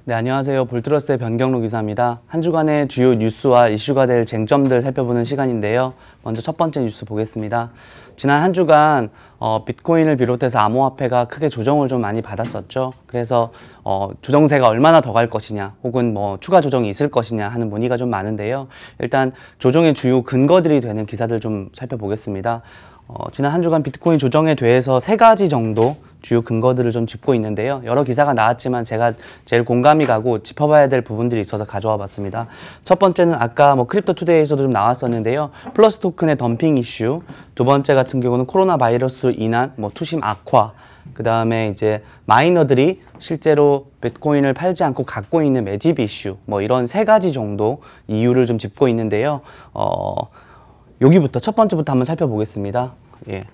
네, 안녕하세요. 볼트러스의 변경록 기사입니다. 한 주간의 주요 뉴스와 이슈가 될 쟁점들 살펴보는 시간인데요. 먼저 첫 번째 뉴스 보겠습니다. 지난 한 주간 비트코인을 비롯해서 암호화폐가 크게 조정을 좀 많이 받았었죠. 그래서 조정세가 얼마나 더 갈 것이냐, 혹은 뭐 추가 조정이 있을 것이냐 하는 문의가 좀 많은데요. 일단 조정의 주요 근거들이 되는 기사들 좀 살펴보겠습니다. 지난 한 주간 비트코인 조정에 대해서 세 가지 정도 주요 근거들을 좀 짚고 있는데요. 여러 기사가 나왔지만 제가 제일 공감이 가고 짚어봐야 될 부분들이 있어서 가져와 봤습니다. 첫 번째는 아까 크립토 투데이에서도 좀 나왔었는데요. 플러스 토큰의 덤핑 이슈. 두 번째 같은 경우는 코로나 바이러스로 인한 투심 악화. 그 다음에 이제 마이너들이 실제로 비트코인을 팔지 않고 갖고 있는 매집 이슈. 이런 세 가지 정도 이유를 좀 짚고 있는데요. 여기부터 첫 번째부터 한번 살펴보겠습니다. 예.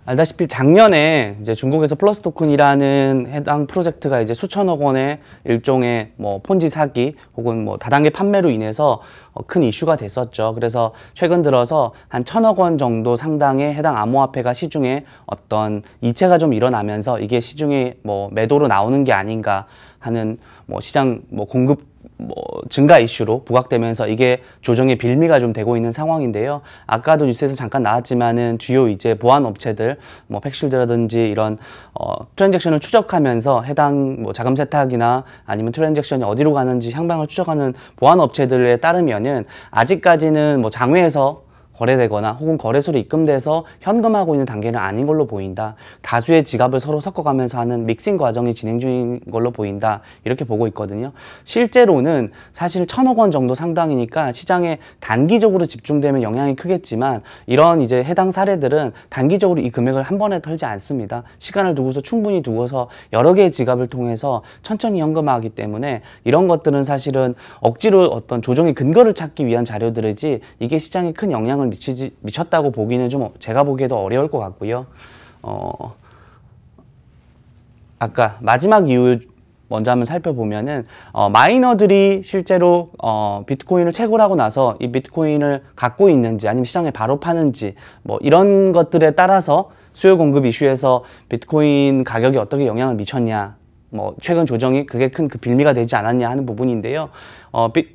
알다시피 작년에 이제 중국에서 플러스 토큰이라는 해당 프로젝트가 이제 수천억 원의 일종의 폰지 사기 혹은 다단계 판매로 인해서 큰 이슈가 됐었죠. 그래서 최근 들어서 한 1,000억 원 정도 상당의 해당 암호화폐가 시중에 어떤 이체가 좀 일어나면서 이게 시중에 매도로 나오는 게 아닌가 하는 시장 공급 증가 이슈로 부각되면서 이게 조정의 빌미가 좀 되고 있는 상황인데요. 아까도 뉴스에서 잠깐 나왔지만은 주요 이제 보안 업체들, 팩실드라든지 이런 트랜잭션을 추적하면서 해당 자금 세탁이나 아니면 트랜잭션이 어디로 가는지 향방을 추적하는 보안 업체들에 따르면은 아직까지는 장외에서 거래되거나 혹은 거래소로 입금돼서 현금하고 있는 단계는 아닌 걸로 보인다. 다수의 지갑을 서로 섞어가면서 하는 믹싱 과정이 진행 중인 걸로 보인다. 이렇게 보고 있거든요. 실제로는 사실 1,000억 원 정도 상당이니까 시장에 단기적으로 집중되면 영향이 크겠지만 이런 이제 해당 사례들은 단기적으로 이 금액을 한 번에 털지 않습니다. 시간을 두고서 충분히 두고서 여러 개의 지갑을 통해서 천천히 현금화하기 때문에 이런 것들은 사실은 억지로 어떤 조정의 근거를 찾기 위한 자료들이지 이게 시장에 큰 영향을 미쳤다고 보기는 좀 제가 보기에도 어려울 것 같고요. 아까 마지막 이유 먼저 한번 살펴보면은 마이너들이 실제로 비트코인을 채굴하고 나서 이 비트코인을 갖고 있는지 아니면 시장에 바로 파는지 이런 것들에 따라서 수요 공급 이슈에서 비트코인 가격이 어떻게 영향을 미쳤냐, 최근 조정이 그게 큰 빌미가 되지 않았냐 하는 부분인데요.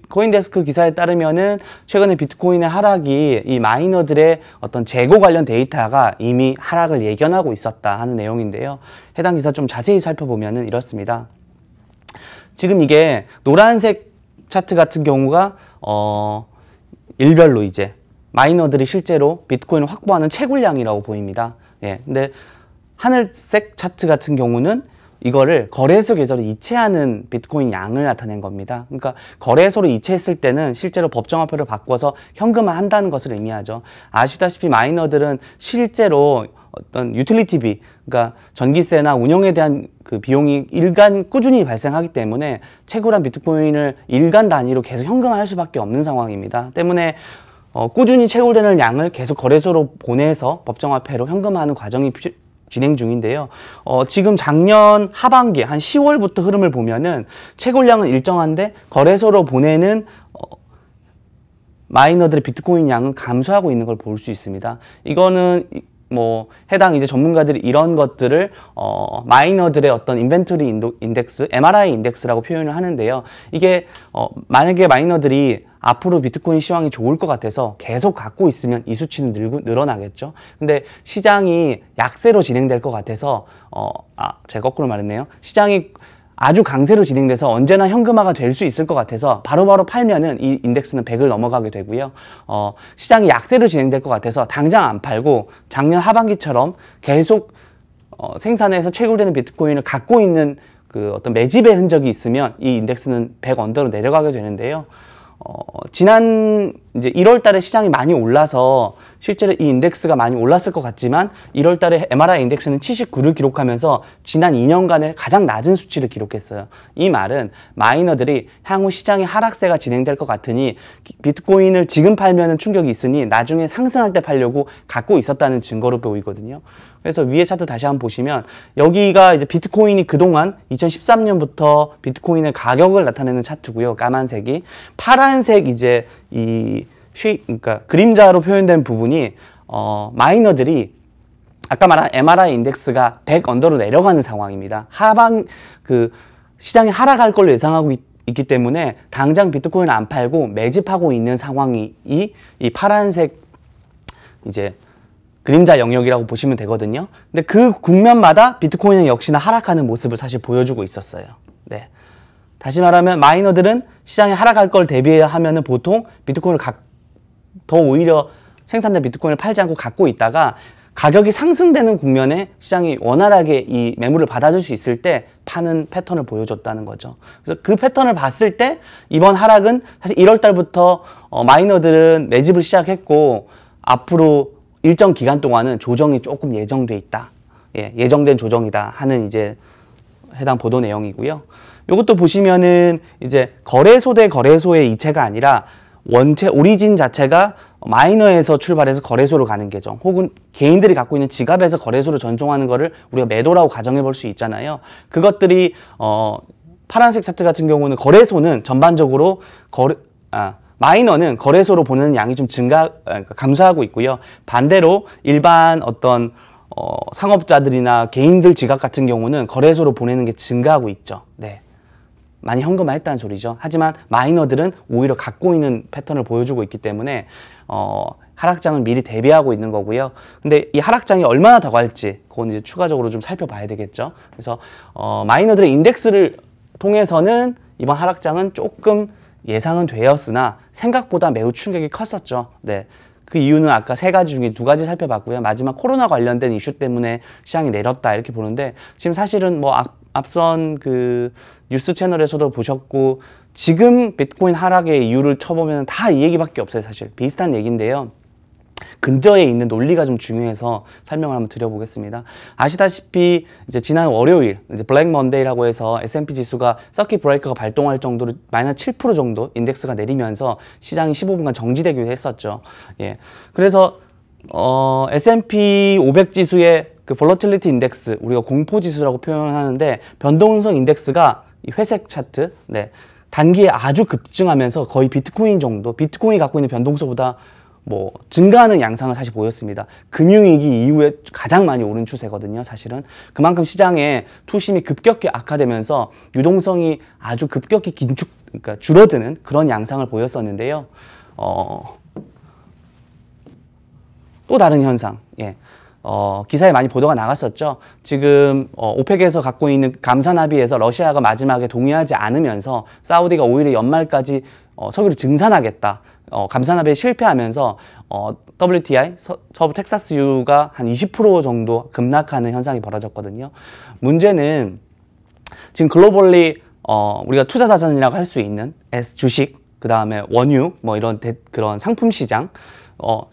코인데스크 기사에 따르면은 최근에 비트코인의 하락이 이 마이너들의 어떤 재고 관련 데이터가 이미 하락을 예견하고 있었다 하는 내용인데요. 해당 기사 좀 자세히 살펴보면은 이렇습니다. 지금 이게 노란색 차트 같은 경우가 일별로 이제 마이너들이 실제로 비트코인을 확보하는 채굴량이라고 보입니다. 예. 근데 하늘색 차트 같은 경우는 이거를 거래소 계좌로 이체하는 비트코인 양을 나타낸 겁니다. 그러니까 거래소로 이체했을 때는 실제로 법정화폐를 바꿔서 현금화한다는 것을 의미하죠. 아시다시피 마이너들은 실제로 어떤 유틸리티비, 그러니까 전기세나 운영에 대한 그 비용이 꾸준히 발생하기 때문에 채굴한 비트코인을 일간 단위로 계속 현금화할 수밖에 없는 상황입니다. 때문에 꾸준히 채굴되는 양을 계속 거래소로 보내서 법정화폐로 현금화하는 과정이 진행 중인데요. 지금 작년 하반기 한 10월부터 흐름을 보면은 채굴량은 일정한데 거래소로 보내는 마이너들의 비트코인 양은 감소하고 있는 걸 볼 수 있습니다. 이거는 해당 이제 전문가들이 이런 것들을 마이너들의 어떤 인벤토리 인덱스, MRI 인덱스라고 표현을 하는데요. 이게 만약에 마이너들이 앞으로 비트코인 시황이 좋을 것 같아서 계속 갖고 있으면 이 수치는 늘어나겠죠. 근데 시장이 약세로 진행될 것 같아서 제가 거꾸로 말했네요. 시장이 아주 강세로 진행돼서 언제나 현금화가 될 수 있을 것 같아서 바로바로 팔면은 이 인덱스는 100을 넘어가게 되고요. 시장이 약세로 진행될 것 같아서 당장 안 팔고 작년 하반기처럼 계속 생산해서 채굴되는 비트코인을 갖고 있는 그 어떤 매집의 흔적이 있으면 이 인덱스는 100 언더로 내려가게 되는데요. 지난 이제 1월 달에 시장이 많이 올라서 실제로 이 인덱스가 많이 올랐을 것 같지만 1월 달에 MRI 인덱스는 79를 기록하면서 지난 2년간의 가장 낮은 수치를 기록했어요. 이 말은 마이너들이 향후 시장의 하락세가 진행될 것 같으니 비트코인을 지금 팔면은 충격이 있으니 나중에 상승할 때 팔려고 갖고 있었다는 증거로 보이거든요. 그래서 위에 차트 다시 한번 보시면 여기가 이제 비트코인이 그동안 2013년부터 비트코인의 가격을 나타내는 차트고요. 까만색이. 파란색 이제 그러니까 그림자로 표현된 부분이 마이너들이 아까 말한 MRI 인덱스가 100 언더로 내려가는 상황입니다. 시장이 하락할 걸로 예상하고 있기 때문에 당장 비트코인을 안 팔고 매집하고 있는 상황이 이 파란색 이제 그림자 영역이라고 보시면 되거든요. 근데 그 국면마다 비트코인은 역시나 하락하는 모습을 사실 보여주고 있었어요. 네. 다시 말하면 마이너들은 시장이 하락할 걸 대비하면은 보통 비트코인을 더 오히려 생산된 비트코인을 팔지 않고 갖고 있다가 가격이 상승되는 국면에 시장이 원활하게 이 매물을 받아줄 수 있을 때 파는 패턴을 보여줬다는 거죠. 그래서 그 패턴을 봤을 때 이번 하락은 사실 1월 달부터 마이너들은 매집을 시작했고 앞으로 일정 기간 동안은 조정이 조금 예정돼 있다. 예정된 조정이다 하는 이제 해당 보도 내용이고요. 이것도 보시면은 이제 거래소 대 거래소의 이체가 아니라 원체 오리진 자체가 마이너에서 출발해서 거래소로 가는 계정, 혹은 개인들이 갖고 있는 지갑에서 거래소로 전송하는 거를 우리가 매도라고 가정해 볼 수 있잖아요. 그것들이 파란색 차트 같은 경우는 거래소는 전반적으로 마이너는 거래소로 보내는 양이 좀 감소하고 있고요. 반대로 일반 어떤 상업자들이나 개인들 지갑 같은 경우는 거래소로 보내는 게 증가하고 있죠. 네. 많이 현금화했다는 소리죠. 하지만 마이너들은 오히려 갖고 있는 패턴을 보여주고 있기 때문에 하락장을 미리 대비하고 있는 거고요. 근데 이 하락장이 얼마나 더 갈지 그건 이제 추가적으로 좀 살펴봐야 되겠죠. 그래서 마이너들의 인덱스를 통해서는 이번 하락장은 조금 예상은 되었으나 생각보다 매우 충격이 컸었죠. 네. 그 이유는 아까 3가지 중에 2가지 살펴봤고요. 마지막 코로나 관련된 이슈 때문에 시장이 내렸다 이렇게 보는데, 지금 사실은 뭐 앞선 그 뉴스 채널에서도 보셨고 지금 비트코인 하락의 이유를 쳐보면 다 이 얘기밖에 없어요. 사실 비슷한 얘기인데요. 근저에 있는 논리가 좀 중요해서 설명을 한번 드려보겠습니다. 아시다시피 이제 지난 월요일 이제 블랙 먼데이라고 해서 S&P 지수가 서킷 브레이커가 발동할 정도로 마이너스 7% 정도 인덱스가 내리면서 시장이 15분간 정지되기도 했었죠. 예. 그래서 S&P 500 지수의 그 볼러틸리티 인덱스, 우리가 공포 지수라고 표현하는데 변동성 인덱스가 이 회색 차트, 네, 단기에 아주 급증하면서 거의 비트코인 정도, 비트코인이 갖고 있는 변동성보다 뭐 증가하는 양상을 사실 보였습니다. 금융위기 이후에 가장 많이 오른 추세거든요. 사실은 그만큼 시장의 투심이 급격히 악화되면서 유동성이 아주 급격히 그러니까 줄어드는 그런 양상을 보였었는데요. 또 다른 현상, 예. 기사에 많이 보도가 나갔었죠. 지금 오펙에서 갖고 있는 감산 합의에서 러시아가 마지막에 동의하지 않으면서 사우디가 오히려 연말까지 석유를 증산하겠다. 감산 합의에 실패하면서 WTI, 서부 텍사스유가 한 20% 정도 급락하는 현상이 벌어졌거든요. 문제는 지금 글로벌리 우리가 투자 자산이라고 할 수 있는 주식, 그 다음에 원유, 뭐 이런 그런 상품 시장,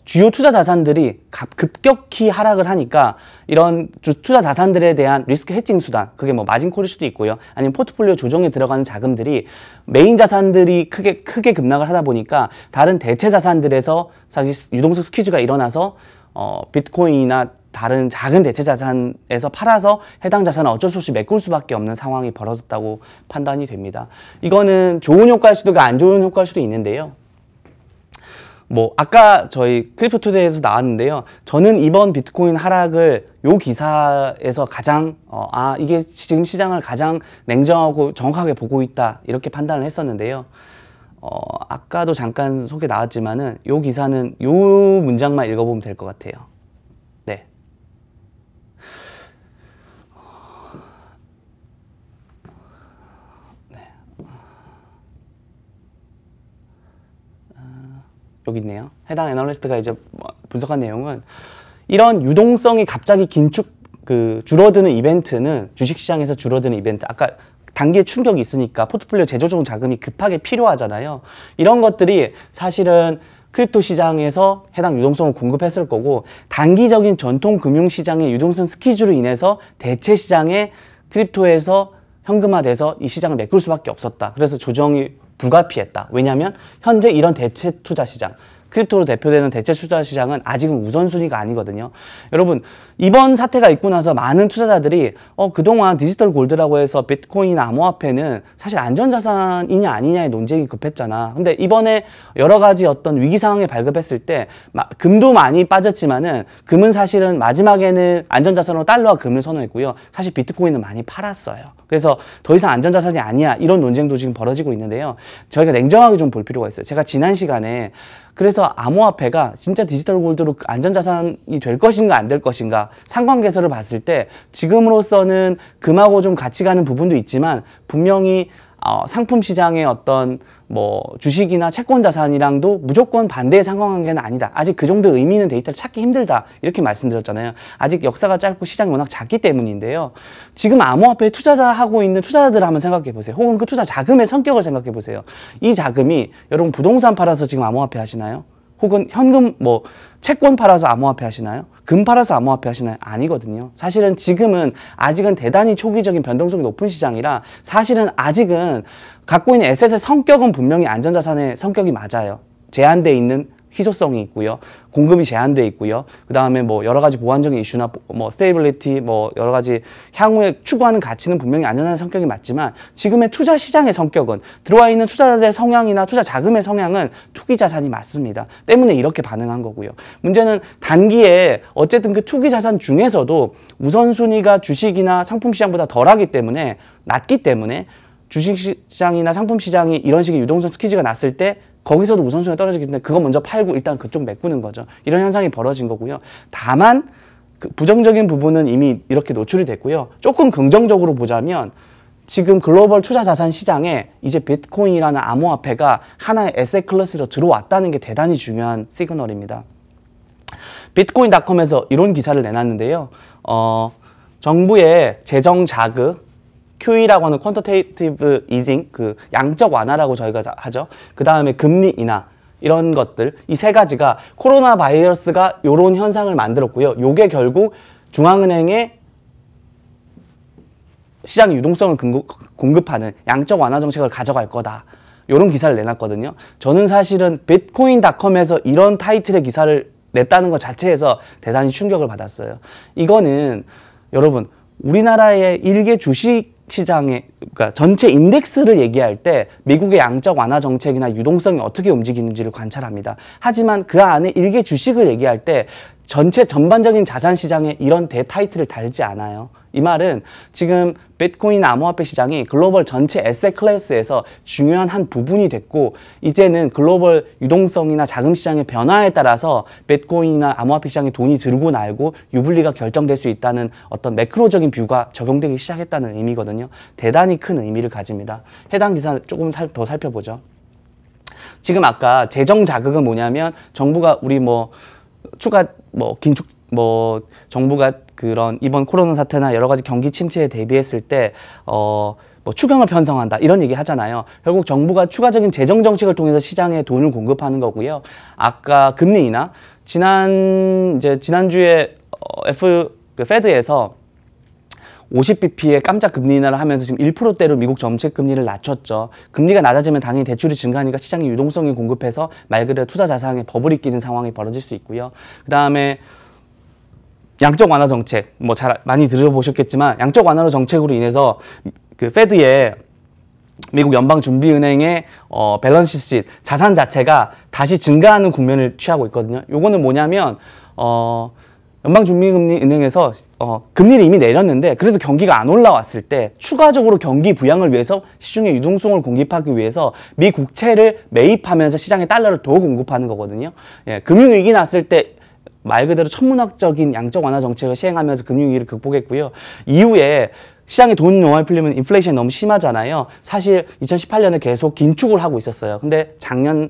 주요 투자 자산들이 급격히 하락을 하니까 이런 투자 자산들에 대한 리스크 해칭 수단, 그게 뭐 마진콜일 수도 있고요. 아니면 포트폴리오 조정에 들어가는 자금들이 메인 자산들이 크게 급락을 하다 보니까 다른 대체 자산들에서 사실 유동성 스퀴즈가 일어나서 비트코인이나 다른 작은 대체 자산에서 팔아서 해당 자산을 어쩔 수 없이 메꿀 수밖에 없는 상황이 벌어졌다고 판단이 됩니다. 이거는 좋은 효과일 수도 있고 안 좋은 효과일 수도 있는데요. 뭐 아까 저희 크립토투데이에서 나왔는데요. 저는 이번 비트코인 하락을 요 기사에서 가장 이게 지금 시장을 가장 냉정하고 정확하게 보고 있다 이렇게 판단을 했었는데요. 아까도 잠깐 소개 나왔지만은 요 기사는 요 문장만 읽어보면 될 것 같아요. 네. 여기 있네요. 해당 애널리스트가 이제 분석한 내용은 이런 유동성이 갑자기 줄어드는 이벤트는 주식시장에서 줄어드는 이벤트, 아까 단기에 충격이 있으니까 포트폴리오 재조정 자금이 급하게 필요하잖아요. 이런 것들이 사실은 크립토 시장에서 해당 유동성을 공급했을 거고, 단기적인 전통 금융시장의 유동성 스퀴즈로 인해서 대체 시장에 크립토에서 현금화돼서 이 시장을 메꿀 수밖에 없었다. 그래서 조정이 불가피했다. 왜냐하면 현재 이런 대체 투자 시장, 크립토로 대표되는 대체 투자 시장은 아직은 우선순위가 아니거든요. 여러분, 이번 사태가 있고 나서 많은 투자자들이 그동안 디지털 골드라고 해서 비트코인이나 암호화폐는 사실 안전자산이냐 아니냐의 논쟁이 급했잖아. 근데 이번에 여러 가지 어떤 위기 상황에 발급했을 때 금도 많이 빠졌지만은 금은 사실은 마지막에는 안전자산으로 달러와 금을 선호했고요. 사실 비트코인은 많이 팔았어요. 그래서 더 이상 안전자산이 아니야, 이런 논쟁도 지금 벌어지고 있는데요. 저희가 냉정하게 좀 볼 필요가 있어요. 제가 지난 시간에 그래서 암호화폐가 진짜 디지털 골드로 안전자산이 될 것인가 안 될 것인가 상관계설을 봤을 때 지금으로서는 금하고 좀 같이 가는 부분도 있지만 분명히 상품 시장의 어떤 뭐 주식이나 채권 자산이랑도 무조건 반대의 상관관계는 아니다. 아직 그 정도 의미 있는 데이터를 찾기 힘들다. 이렇게 말씀드렸잖아요. 아직 역사가 짧고 시장이 워낙 작기 때문인데요. 지금 암호화폐에 투자하고 있는 투자자들을 한번 생각해 보세요. 혹은 그 투자 자금의 성격을 생각해 보세요. 이 자금이 여러분 부동산 팔아서 지금 암호화폐 하시나요? 혹은 현금 뭐 채권 팔아서 암호화폐 하시나요? 금 팔아서 암호화폐 하시나요? 아니거든요. 사실은 지금은 아직은 대단히 초기적인 변동성이 높은 시장이라 사실은 아직은 갖고 있는 에셋의 성격은 분명히 안전자산의 성격이 맞아요. 제한되어 있는 희소성이 있고요. 공급이 제한되어 있고요. 그 다음에 뭐 여러 가지 보안적인 이슈나 뭐 스테이빌리티 뭐 여러 가지 향후에 추구하는 가치는 분명히 안전한 성격이 맞지만 지금의 투자 시장의 성격은 들어와 있는 투자자들의 성향이나 투자 자금의 성향은 투기 자산이 맞습니다. 때문에 이렇게 반응한 거고요. 문제는 단기에 어쨌든 그 투기 자산 중에서도 우선순위가 주식이나 상품 시장보다 덜하기 때문에 낮기 때문에 주식시장이나 상품시장이 이런 식의 유동성 스퀴즈가 났을 때 거기서도 우선순위가 떨어지기 때문에 그거 먼저 팔고 일단 그쪽 메꾸는 거죠. 이런 현상이 벌어진 거고요. 다만 그 부정적인 부분은 이미 이렇게 노출이 됐고요. 조금 긍정적으로 보자면 지금 글로벌 투자자산 시장에 이제 비트코인이라는 암호화폐가 하나의 에셋 클래스로 들어왔다는 게 대단히 중요한 시그널입니다. 비트코인닷컴에서 이런 기사를 내놨는데요. 정부의 재정 자극 QE라고 하는 퀀터테이티브 이징, 그 양적 완화라고 저희가 하죠. 그 다음에 금리 인하, 이런 것들, 이 세 가지가 코로나 바이러스가 이런 현상을 만들었고요. 요게 결국 중앙은행의 시장 유동성을 공급하는 양적 완화 정책을 가져갈 거다. 이런 기사를 내놨거든요. 저는 사실은 비트코인닷컴에서 이런 타이틀의 기사를 냈다는 것 자체에서 대단히 충격을 받았어요. 이거는 여러분, 우리나라의 일개 주식 시장의, 그러니까 전체 인덱스를 얘기할 때 미국의 양적 완화 정책이나 유동성이 어떻게 움직이는지를 관찰합니다. 하지만 그 안에 일개 주식을 얘기할 때 전체 전반적인 자산 시장에 이런 대타이틀을 달지 않아요. 이 말은 지금 비트코인 암호화폐 시장이 글로벌 전체 에셋 클래스에서 중요한 한 부분이 됐고 이제는 글로벌 유동성이나 자금 시장의 변화에 따라서 비트코인이나 암호화폐 시장에 돈이 들고 날고 유불리가 결정될 수 있다는 어떤 매크로적인 뷰가 적용되기 시작했다는 의미거든요. 대단히 큰 의미를 가집니다. 해당 기사 조금 더 살펴보죠. 지금 아까 재정 자극은 뭐냐면 정부가 우리 추가 긴축 정부가 그런 이번 코로나 사태나 여러 가지 경기 침체에 대비했을 때 추경을 편성한다 이런 얘기 하잖아요. 결국 정부가 추가적인 재정 정책을 통해서 시장에 돈을 공급하는 거고요. 아까 금리 인하 지난주에 페드에서 50bp의 깜짝 금리 인하를 하면서 지금 1%대로 미국 정책 금리를 낮췄죠. 금리가 낮아지면 당연히 대출이 증가하니까 시장의 유동성이 공급해서 말 그대로 투자 자산에 버블이 끼는 상황이 벌어질 수 있고요. 그 다음에 양적 완화 정책, 많이 들어보셨겠지만 양적 완화 정책으로 인해서 그 페드의 미국 연방준비은행의 밸런스 시트 자산 자체가 다시 증가하는 국면을 취하고 있거든요. 요거는 뭐냐면 연방준비금리은행에서 금리를 이미 내렸는데 그래도 경기가 안 올라왔을 때 추가적으로 경기 부양을 위해서 시중에 유동성을 공급하기 위해서 미 국채를 매입하면서 시장에 달러를 더 공급하는 거거든요. 예, 금융위기 났을 때 말 그대로 천문학적인 양적 완화 정책을 시행하면서 금융위기를 극복했고요. 이후에 시장에 돈 너무 풀리면 인플레이션이 너무 심하잖아요. 사실 2018년에 계속 긴축을 하고 있었어요. 근데 작년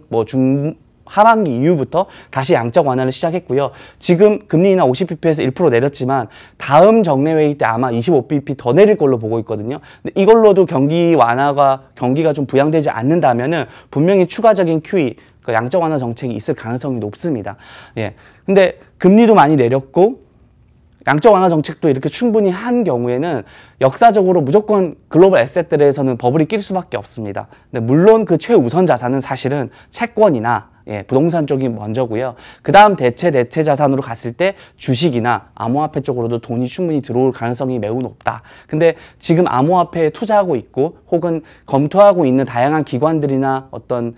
하반기 이후부터 다시 양적 완화를 시작했고요. 지금 금리 인하 50bp에서 1% 내렸지만 다음 정례회의 때 아마 25bp 더 내릴 걸로 보고 있거든요. 근데 이걸로도 경기가 좀 부양되지 않는다면은 분명히 추가적인 QE, 그 양적 완화 정책이 있을 가능성이 높습니다. 예. 근데 금리도 많이 내렸고 양적 완화 정책도 이렇게 충분히 한 경우에는 역사적으로 무조건 글로벌 에셋들에서는 버블이 낄 수밖에 없습니다. 근데 물론 그 최우선 자산은 사실은 채권이나 예, 부동산 쪽이 먼저고요. 그 다음 대체 자산으로 갔을 때 주식이나 암호화폐 쪽으로도 돈이 충분히 들어올 가능성이 매우 높다. 근데 지금 암호화폐에 투자하고 있고 혹은 검토하고 있는 다양한 기관들이나 어떤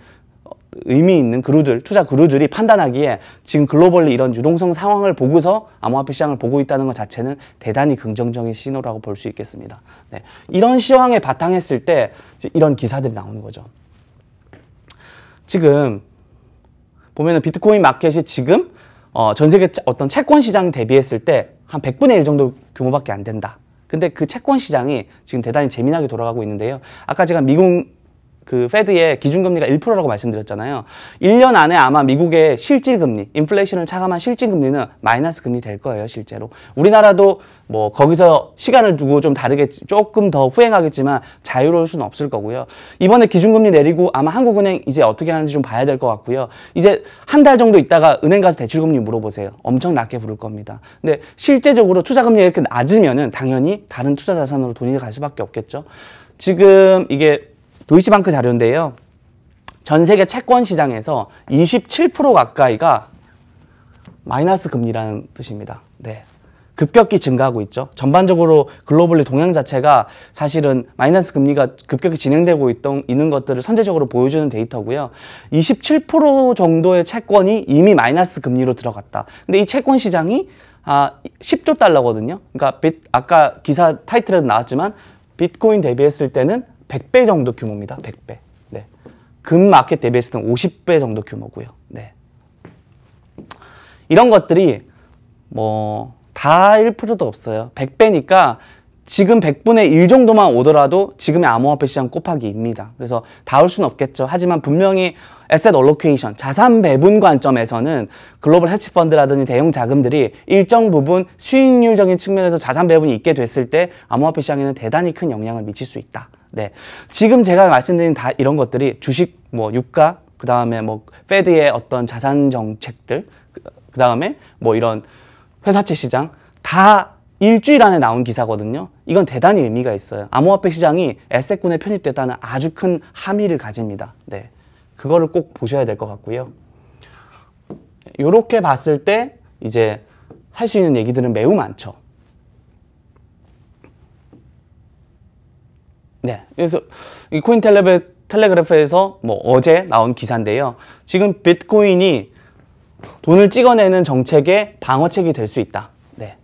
의미 있는 그루들, 투자 그루들이 판단하기에 지금 글로벌리 이런 유동성 상황을 보고서 암호화폐 시장을 보고 있다는 것 자체는 대단히 긍정적인 신호라고 볼 수 있겠습니다. 네. 이런 시황에 바탕했을 때 이런 기사들이 나오는 거죠. 지금 보면은 비트코인 마켓이 지금 전 세계 어떤 채권 시장 대비했을 때 한 100분의 1 정도 규모밖에 안 된다. 근데 그 채권 시장이 지금 대단히 재미나게 돌아가고 있는데요. 아까 제가 미국 그 페드의 기준금리가 1%라고 말씀드렸잖아요. 1년 안에 아마 미국의 실질금리, 인플레이션을 차감한 실질금리는 마이너스 금리 될 거예요, 실제로. 우리나라도 뭐 거기서 시간을 두고 좀 다르겠지, 조금 더 후행하겠지만 자유로울 수는 없을 거고요. 이번에 기준금리 내리고 아마 한국은행 이제 어떻게 하는지 좀 봐야 될 것 같고요. 이제 한 달 정도 있다가 은행 가서 대출금리 물어보세요. 엄청 낮게 부를 겁니다. 근데 실제적으로 투자금리가 이렇게 낮으면은 당연히 다른 투자 자산으로 돈이 갈 수밖에 없겠죠. 지금 이게 도이치방크 자료인데요. 전 세계 채권 시장에서 27% 가까이가 마이너스 금리라는 뜻입니다. 네. 급격히 증가하고 있죠. 전반적으로 글로벌리 동향 자체가 사실은 마이너스 금리가 급격히 진행되고 있는 것들을 선제적으로 보여주는 데이터고요. 27% 정도의 채권이 이미 마이너스 금리로 들어갔다. 근데 이 채권 시장이 10조 달러거든요. 그러니까 아까 기사 타이틀에도 나왔지만 비트코인 대비했을 때는 100배 정도 규모입니다. 100배. 네. 금 마켓 대비했을 때는 50배 정도 규모고요. 네. 이런 것들이 뭐 다 1%도 없어요. 100배니까 지금 100분의 1 정도만 오더라도 지금의 암호화폐 시장 곱하기 2입니다. 그래서 다 올 수는 없겠죠. 하지만 분명히 에셋 얼로케이션, 자산 배분 관점에서는 글로벌 헤지펀드라든지 대형 자금들이 일정 부분 수익률적인 측면에서 자산 배분이 있게 됐을 때 암호화폐 시장에는 대단히 큰 영향을 미칠 수 있다. 네. 지금 제가 말씀드린 다 이런 것들이 주식, 뭐 유가, 그 다음에 뭐 페드의 어떤 자산 정책들, 그 다음에 뭐 이런 회사채 시장 다 일주일 안에 나온 기사거든요. 이건 대단히 의미가 있어요. 암호화폐 시장이 에셋군에 편입됐다는 아주 큰 함의를 가집니다. 네. 그거를 꼭 보셔야 될 것 같고요. 이렇게 봤을 때 이제 할 수 있는 얘기들은 매우 많죠. 네. 그래서 이 코인텔레그래프에서 뭐 어제 나온 기사인데요. 지금 비트코인이 돈을 찍어내는 정책의 방어책이 될 수 있다. 네.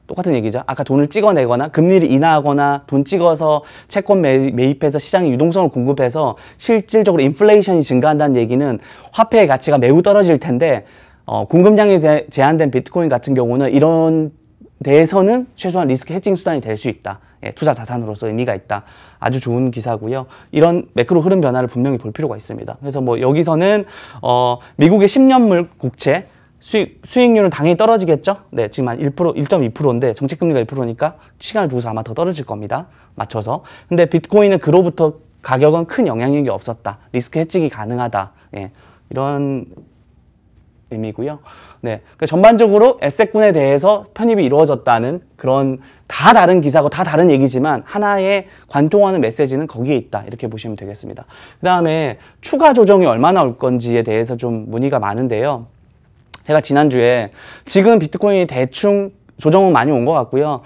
똑같은 얘기죠. 아까 돈을 찍어내거나 금리를 인하하거나 돈 찍어서 채권 매입해서 시장에 유동성을 공급해서 실질적으로 인플레이션이 증가한다는 얘기는 화폐의 가치가 매우 떨어질 텐데 공급량이 제한된 비트코인 같은 경우는 이런 데에서는 최소한 리스크 해칭 수단이 될 수 있다. 예, 투자 자산으로서 의미가 있다. 아주 좋은 기사고요. 이런 매크로 흐름 변화를 분명히 볼 필요가 있습니다. 그래서 뭐 여기서는 미국의 10년물 국채 수익률은 당연히 떨어지겠죠. 네, 지금 한 1%, 1.2%인데 정책금리가 1%니까 시간을 두고서 아마 더 떨어질 겁니다. 맞춰서. 근데 비트코인은 그로부터 가격은 큰 영향력이 없었다. 리스크 해칭이 가능하다. 예, 이런 의미고요. 네, 그러니까 전반적으로 에셋군에 대해서 편입이 이루어졌다는 그런 다 다른 기사고 다 다른 얘기지만 하나의 관통하는 메시지는 거기에 있다. 이렇게 보시면 되겠습니다. 그 다음에 추가 조정이 얼마나 올 건지에 대해서 좀 문의가 많은데요. 제가 지난주에 지금 비트코인이 대충 조정은 많이 온 것 같고요.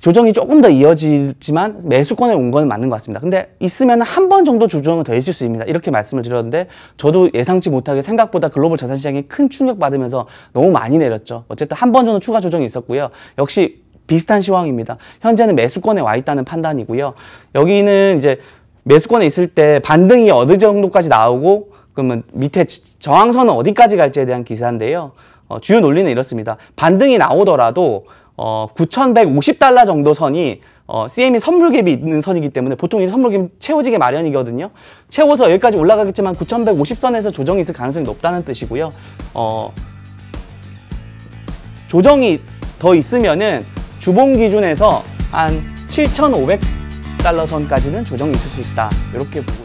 조정이 조금 더 이어지지만 매수권에 온 건 맞는 것 같습니다. 근데 있으면 한 번 정도 조정은 더 있을 수 있습니다. 이렇게 말씀을 드렸는데 저도 예상치 못하게 생각보다 글로벌 자산 시장이 큰 충격받으면서 너무 많이 내렸죠. 어쨌든 한 번 정도 추가 조정이 있었고요. 역시 비슷한 시황입니다. 현재는 매수권에 와 있다는 판단이고요. 여기는 이제 매수권에 있을 때 반등이 어느 정도까지 나오고 그러면 밑에 저항선은 어디까지 갈지에 대한 기사인데요. 주요 논리는 이렇습니다. 반등이 나오더라도 9,150달러 정도 선이 CME 선물갭이 있는 선이기 때문에 보통 이 선물갭 채워지게 마련이거든요. 채워서 여기까지 올라가겠지만 9,150선에서 조정이 있을 가능성이 높다는 뜻이고요. 조정이 더 있으면은 주봉 기준에서 한 7,500달러 선까지는 조정이 있을 수 있다. 이렇게 보고